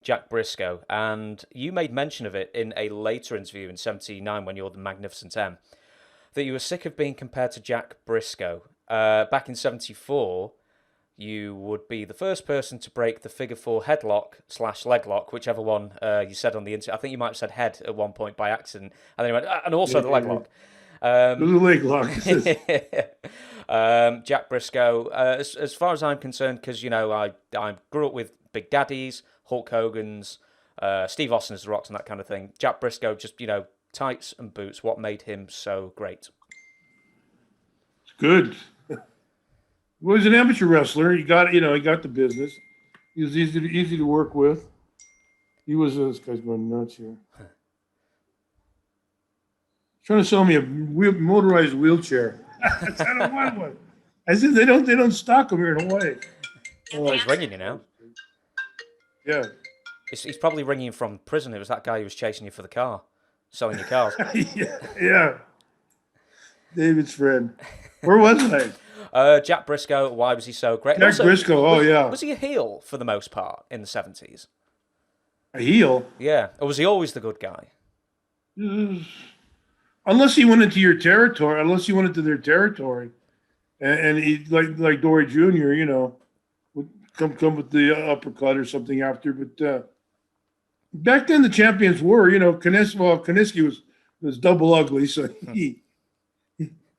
Jack Brisco, and you made mention of it in a later interview in '79 when you're the Magnificent M, that you were sick of being compared to Jack Brisco. Back in '74, you would be the first person to break the figure four headlock/leg lock, whichever one you said on the interview. I think you might have said head at one point by accident, and then you went, and also the leg lock. The leg lock. Jack Brisco, as far as I'm concerned, because I grew up with Big Daddies, Hulk Hogan's, Steve Austin's, The Rocks, and that kind of thing. Jack Brisco, just tights and boots. What made him so great? It's good. Well, he's an amateur wrestler. He got the business. He was easy to work with. He was this guy's going nuts here. Trying to sell me a motorized wheelchair. I don't want one. I said they don't stock them here in Hawaii. Oh, he's ringing you now. Yeah. He's probably ringing you from prison. It was that guy who was chasing you for the car, selling your cars. yeah. David's friend. Where was I? Jack Brisco, why was he so great? Jack Brisco, yeah. Was he a heel for the most part in the 70s? A heel? Yeah. Or was he always the good guy? Unless he went into your territory, unless he went into their territory. And he, like Dory Jr., would come with the uppercut or something after. But back then the champions were, Kiniski was double ugly, so he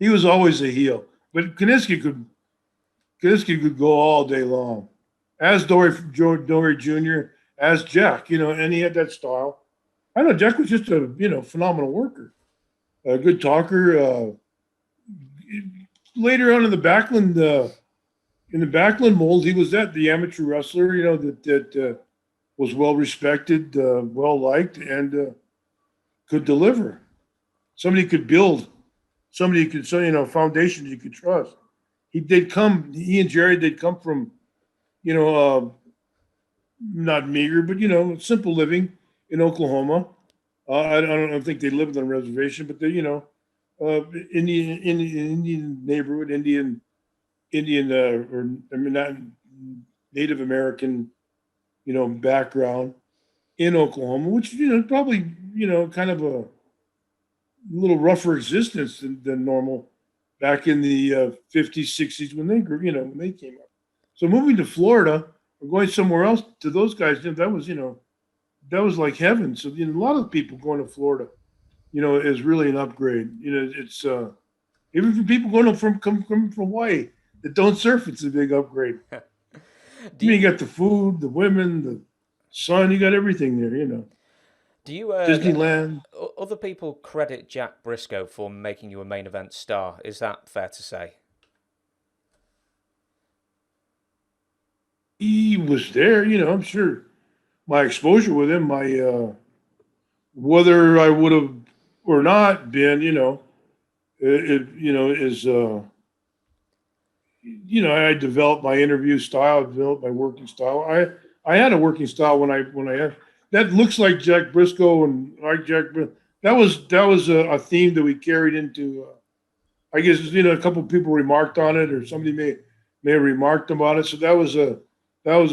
was always a heel. But Kiniski could go all day long, as Dory Jr., as Jack, and he had that style. I know Jack was just a phenomenal worker, a good talker. Later on in the Backland mold, he was the amateur wrestler, that was well respected, well liked, and could deliver. Somebody could build. Somebody could, foundations you could trust. He and Jerry, they'd come from, not meager, but, simple living in Oklahoma. I don't think they lived on a reservation, but they, Indian neighborhood, not Native American, background in Oklahoma, which, probably, kind of a little rougher existence than normal back in the 50s, 60s when they grew, when they came up. So moving to Florida or going somewhere else to those guys, that was like heaven. So a lot of people going to Florida, is really an upgrade. It's even for people going from Hawaii that don't surf, it's a big upgrade. You got the food, the women, the sun, you got everything there, Do you Disneyland? Other people credit Jack Brisco for making you a main event star. Is that fair to say? He was there, I'm sure. My exposure with him, whether I would have or not been, I developed my interview style, I developed my working style. I had a working style when I had that looks like Jack Brisco and like Jack. That was a theme that we carried into. I guess a couple of people remarked on it, or somebody may have remarked about it. So that was a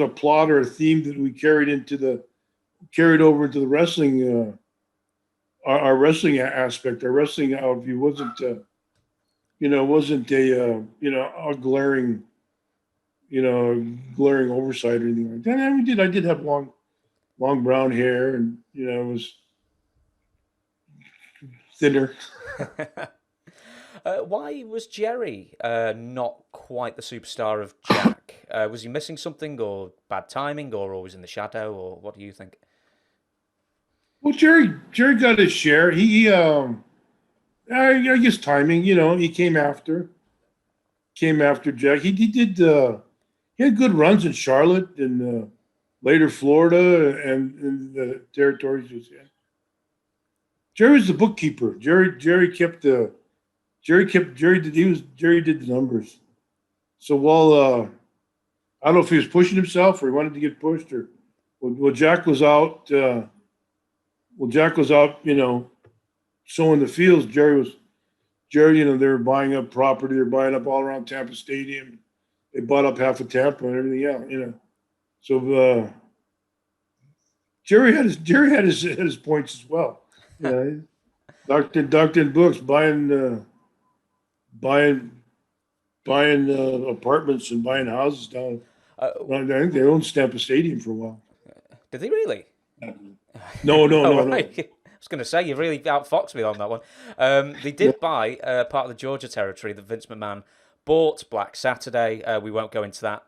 plot or a theme that we carried over into the wrestling. Our wrestling aspect, our wrestling outview wasn't a glaring, glaring oversight or anything like that. And I did have long brown hair, and it was thinner. Why was Jerry not quite the superstar of Jack? Was he missing something, or bad timing, or always in the shadow, or what do you think? Well, Jerry got his share. I guess timing. He came after Jack. He did. He had good runs in Charlotte and later Florida and the territories. Jerry was the bookkeeper. Jerry did the numbers. So while I don't know if he was pushing himself or he wanted to get pushed, or Jack was out. Jack was out, sowing the fields. Jerry, they were buying up property. They're buying up all around Tampa Stadium. They bought up half of Tampa and everything else, So Jerry had his points as well. Yeah, doctored in books, buying apartments and buying houses down. I think they owned Stampa Stadium for a while. Did they really? No. Right. I was going to say, you really outfoxed me on that one. They did buy part of the Georgia territory that Vince McMahon bought Black Saturday. We won't go into that.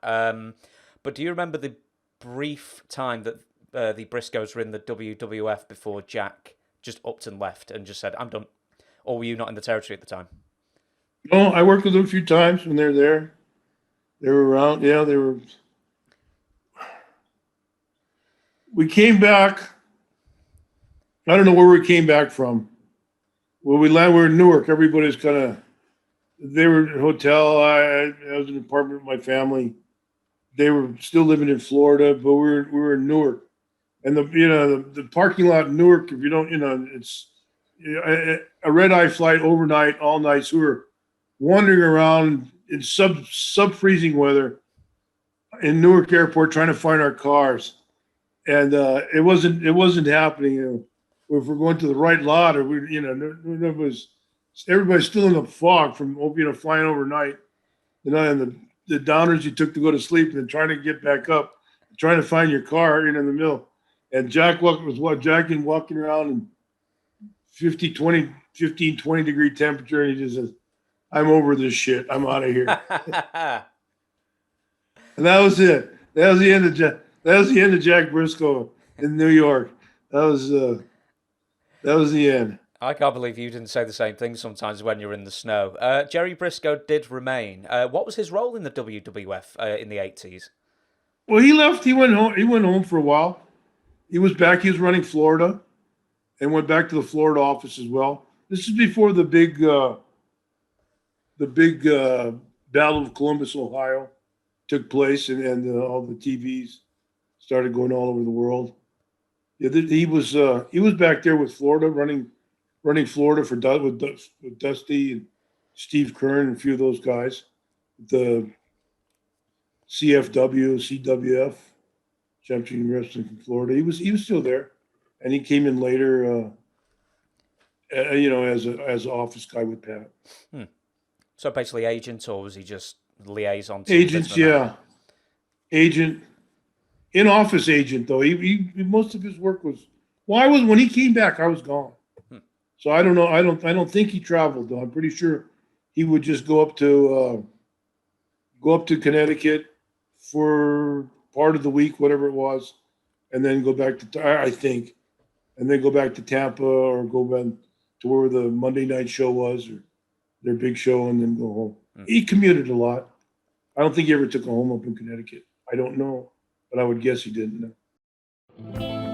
But do you remember the brief time that the Briscoes were in the WWF before Jack just upped and left and just said, I'm done? Or were you not in the territory at the time? No, I worked with them a few times when they were there. They were around. Yeah, they were. We came back. I don't know where we came back from. When we landed, we were in Newark. Everybody's kind of. They were in a hotel. I was in an apartment with my family. They were still living in Florida, but we were in Newark, and the parking lot in Newark. If you don't, it's a red eye flight overnight, all night. So we were wandering around in sub freezing weather in Newark Airport trying to find our cars, and it wasn't happening. If we're going to the right lot, or everybody's still in the fog from flying overnight, and the downers you took to go to sleep, and then trying to get back up, trying to find your car in the middle. And Jack was walking around in 15, 20 degree temperature, and he just says, I'm over this shit. I'm out of here. And that was it. That was the end of Jack Brisco in New York. That was the end. I can't believe you didn't say the same thing sometimes when you're in the snow. Jerry Brisco did remain. What was his role in the WWF in the 80s? Well, he left. He went home. He went home for a while. He was back. He was running Florida, and went back to the Florida office as well. This is before the big Battle of Columbus, Ohio, took place, and all the TVs started going all over the world. Yeah, he was back there with Florida, running Florida with Dusty and Steve Kern and a few of those guys. The CWF, Championship Wrestling from Florida. He was still there, and he came in later, as an office guy with Pat. So basically agent, or was he just liaison to agents? Yeah, agent, in-office agent though. He most of his work was. Well, when he came back, I was gone. So I don't know. I don't think he traveled though. I'm pretty sure he would just go up to Connecticut for part of the week, whatever it was, and then go back to and then go back to Tampa or go back to where the Monday night show was or their big show, and then go home. He commuted a lot. I don't think he ever took a home up in Connecticut. I don't know, but I would guess he didn't know.